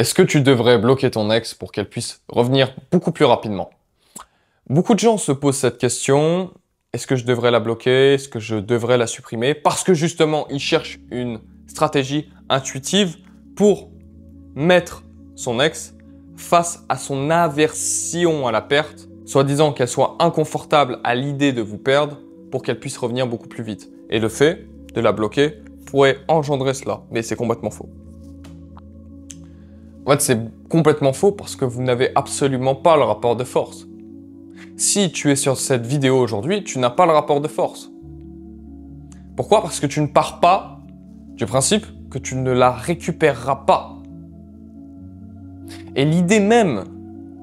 Est-ce que tu devrais bloquer ton ex pour qu'elle puisse revenir beaucoup plus rapidement? Beaucoup de gens se posent cette question. Est-ce que je devrais la bloquer? Est-ce que je devrais la supprimer? Parce que justement, ils cherchent une stratégie intuitive pour mettre son ex face à son aversion à la perte, soi-disant qu'elle soit inconfortable à l'idée de vous perdre pour qu'elle puisse revenir beaucoup plus vite. Et le fait de la bloquer pourrait engendrer cela, mais c'est complètement faux. En fait, c'est complètement faux parce que vous n'avez absolument pas le rapport de force. Si tu es sur cette vidéo aujourd'hui, tu n'as pas le rapport de force. Pourquoi? Parce que tu ne pars pas du principe que tu ne la récupéreras pas. Et l'idée même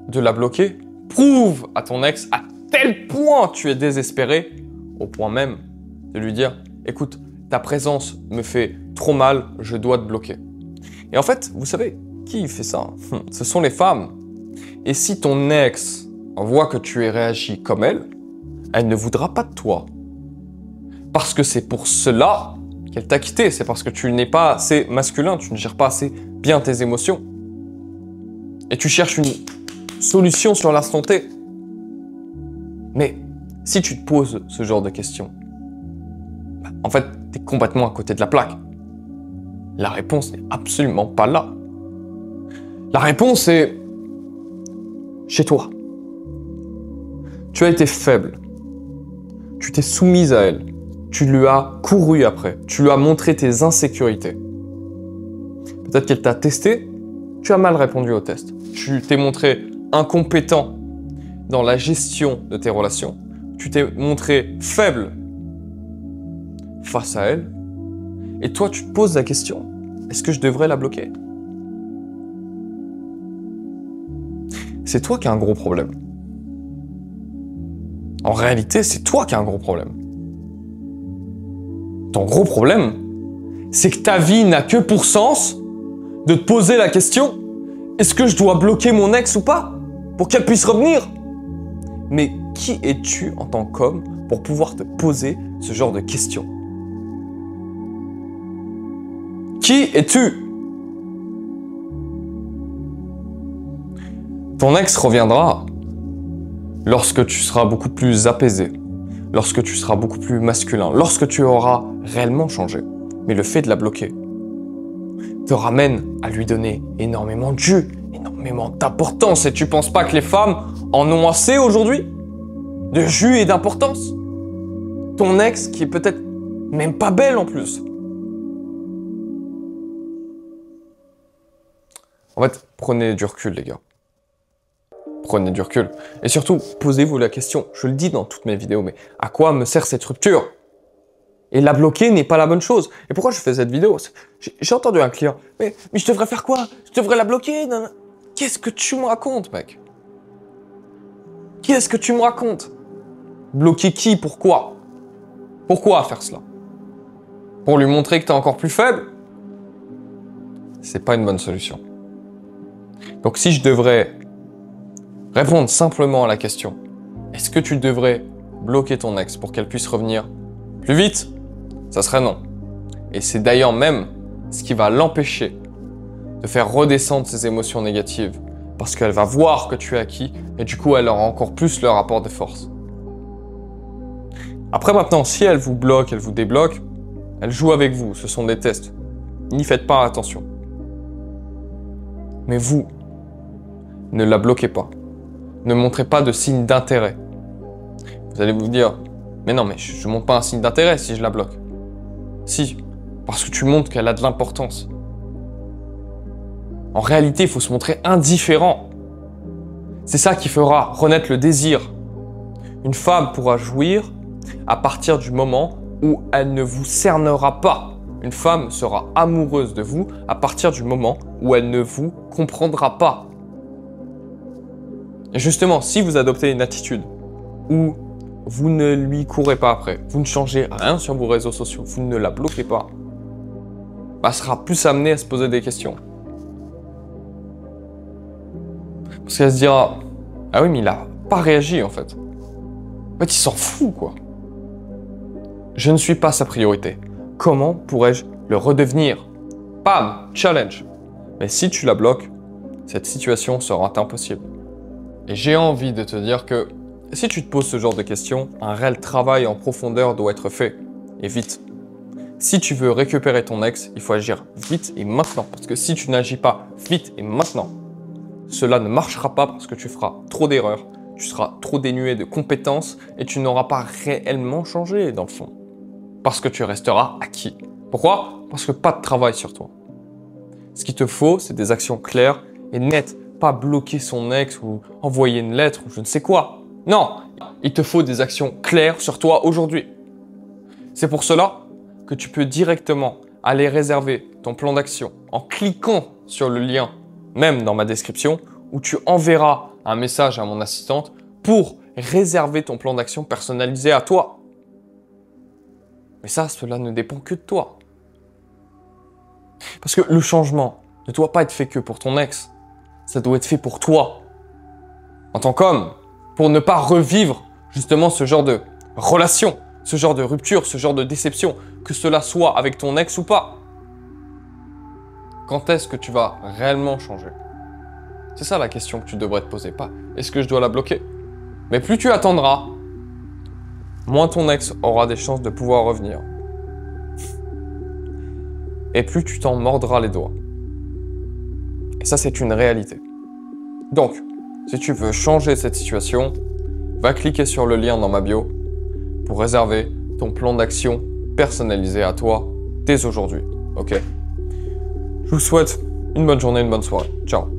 de la bloquer prouve à ton ex à tel point tu es désespéré, au point même de lui dire « Écoute, ta présence me fait trop mal, je dois te bloquer. » Et en fait, vous savez, qui fait ça? Ce sont les femmes. Et si ton ex voit que tu es réagi comme elle ne voudra pas de toi. Parce que c'est pour cela qu'elle t'a quitté. C'est parce que tu n'es pas assez masculin, tu ne gères pas assez bien tes émotions. Et tu cherches une solution sur l'instant T. Mais si tu te poses ce genre de questions, en fait, tu es complètement à côté de la plaque. La réponse n'est absolument pas là. La réponse est chez toi. Tu as été faible. Tu t'es soumise à elle. Tu lui as couru après. Tu lui as montré tes insécurités. Peut-être qu'elle t'a testé. Tu as mal répondu au test. Tu t'es montré incompétent dans la gestion de tes relations. Tu t'es montré faible face à elle. Et toi, tu te poses la question, est-ce que je devrais la bloquer? C'est toi qui as un gros problème. En réalité, c'est toi qui as un gros problème. Ton gros problème, c'est que ta vie n'a que pour sens de te poser la question, est-ce que je dois bloquer mon ex ou pas? Pour qu'elle puisse revenir? Mais qui es-tu en tant qu'homme pour pouvoir te poser ce genre de questions? Qui es-tu? Ton ex reviendra lorsque tu seras beaucoup plus apaisé, lorsque tu seras beaucoup plus masculin, lorsque tu auras réellement changé. Mais le fait de la bloquer te ramène à lui donner énormément de jus, énormément d'importance. Et tu penses pas que les femmes en ont assez aujourd'hui? De jus et d'importance? Ton ex qui est peut-être même pas belle en plus. En fait, prenez du recul les gars. Prenez du recul. Et surtout, posez-vous la question, je le dis dans toutes mes vidéos, mais à quoi me sert cette rupture? Et la bloquer n'est pas la bonne chose. Et pourquoi je fais cette vidéo? J'ai entendu un client, mais je devrais faire quoi? Je devrais la bloquer? Qu'est-ce que tu me racontes, mec? Qu'est-ce que tu me racontes? Bloquer qui? Pourquoi? Pourquoi faire cela? Pour lui montrer que tu es encore plus faible? C'est pas une bonne solution. Donc si je devrais répondre simplement à la question, est-ce que tu devrais bloquer ton ex pour qu'elle puisse revenir plus vite? Ça serait non. Et c'est d'ailleurs même ce qui va l'empêcher de faire redescendre ses émotions négatives parce qu'elle va voir que tu es acquis et du coup elle aura encore plus le rapport de force. Après maintenant, si elle vous bloque, elle vous débloque, elle joue avec vous, ce sont des tests. N'y faites pas attention. Mais vous, ne la bloquez pas. Ne montrez pas de signe d'intérêt. Vous allez vous dire, mais non, mais je ne montre pas un signe d'intérêt si je la bloque. Si, parce que tu montres qu'elle a de l'importance. En réalité, il faut se montrer indifférent. C'est ça qui fera renaître le désir. Une femme pourra jouir à partir du moment où elle ne vous cernera pas. Une femme sera amoureuse de vous à partir du moment où elle ne vous comprendra pas. Et justement, si vous adoptez une attitude où vous ne lui courez pas après, vous ne changez rien sur vos réseaux sociaux, vous ne la bloquez pas, elle sera plus amenée à se poser des questions. Parce qu'elle se dira, ah oui, mais il n'a pas réagi en fait. En fait, il s'en fout quoi. Je ne suis pas sa priorité. Comment pourrais-je le redevenir? Bam, challenge. Mais si tu la bloques, cette situation sera impossible. Et j'ai envie de te dire que si tu te poses ce genre de questions, un réel travail en profondeur doit être fait, et vite. Si tu veux récupérer ton ex, il faut agir vite et maintenant. Parce que si tu n'agis pas vite et maintenant, cela ne marchera pas parce que tu feras trop d'erreurs, tu seras trop dénué de compétences et tu n'auras pas réellement changé dans le fond. Parce que tu resteras acquis. Pourquoi? Parce que pas de travail sur toi. Ce qu'il te faut, c'est des actions claires et nettes. Pas bloquer son ex ou envoyer une lettre ou je ne sais quoi. Non, il te faut des actions claires sur toi aujourd'hui. C'est pour cela que tu peux directement aller réserver ton plan d'action en cliquant sur le lien, même dans ma description, où tu enverras un message à mon assistante pour réserver ton plan d'action personnalisé à toi. Mais ça, cela ne dépend que de toi. Parce que le changement ne doit pas être fait que pour ton ex. Ça doit être fait pour toi. En tant qu'homme, pour ne pas revivre justement ce genre de relation, ce genre de rupture, ce genre de déception, que cela soit avec ton ex ou pas. Quand est-ce que tu vas réellement changer? C'est ça la question que tu devrais te poser, pas est-ce que je dois la bloquer? Mais plus tu attendras, moins ton ex aura des chances de pouvoir revenir. Et plus tu t'en mordras les doigts. Et ça, c'est une réalité. Donc, si tu veux changer cette situation, va cliquer sur le lien dans ma bio pour réserver ton plan d'action personnalisé à toi dès aujourd'hui. Ok? Je vous souhaite une bonne journée, une bonne soirée. Ciao!